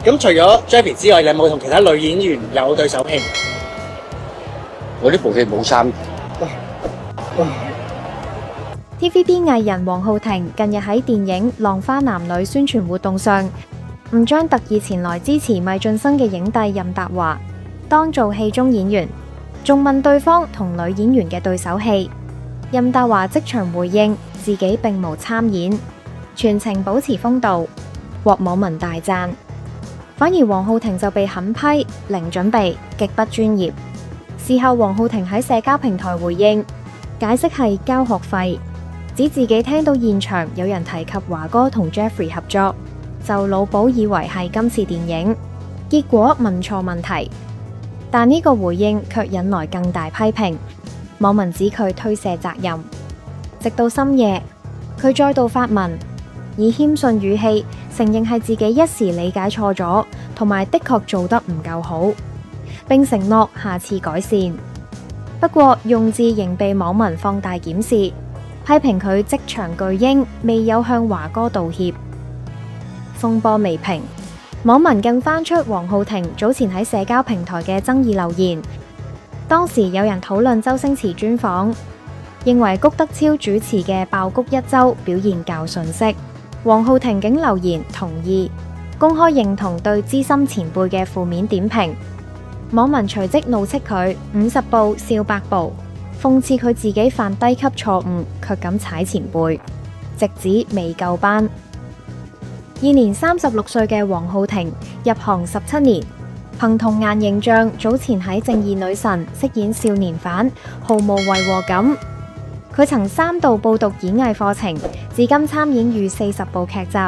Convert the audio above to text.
咁除咗 Jeffrey 之外，你有冇同其他女演員有對手戲？我呢部戲冇參與。TVB 藝人黃浩庭近日喺電影《浪花男女》宣傳活動上，唔將特意前來支持米浚生嘅影帝任達華當做戲中演員，仲問對方同女演員嘅對手戲。任達華即場回應自己並無參演，全程保持風度，獲網民大讚。反而黃浩庭就被狠批零準備，極不專業。事後黃浩庭喺社交平台回應，解釋係交學費，指自己聽到現場有人提及華哥同 Jeffrey 合作，就腦補以為係今次電影，結果問錯問題。但呢個回應卻引來更大批評，網民指佢推卸責任。直到深夜，佢再度發文，以謙遜語氣承認係自己一時理解錯咗，同埋的確做得唔夠好，並承諾下次改善。不過用字仍被網民放大檢視，批評佢職場巨嬰未有向華哥道歉。風波未平，網民更翻出黃浩庭早前喺社交平台嘅爭議留言。當時有人討論周星馳專訪，認為谷德超主持嘅《爆谷一周》表現較遜色。黃浩庭竟留言同意，公開認同對資深前輩嘅負面點評。網民隨即怒斥佢50步笑百步，諷刺佢自己犯低級錯誤卻敢踩前輩，直指未夠班。現年36歲嘅黃浩庭入行17年，憑童顏形象早前喺《正義女神》飾演少年犯，毫無違和感。佢曾3度報讀演藝課程，至今參演逾40部劇集。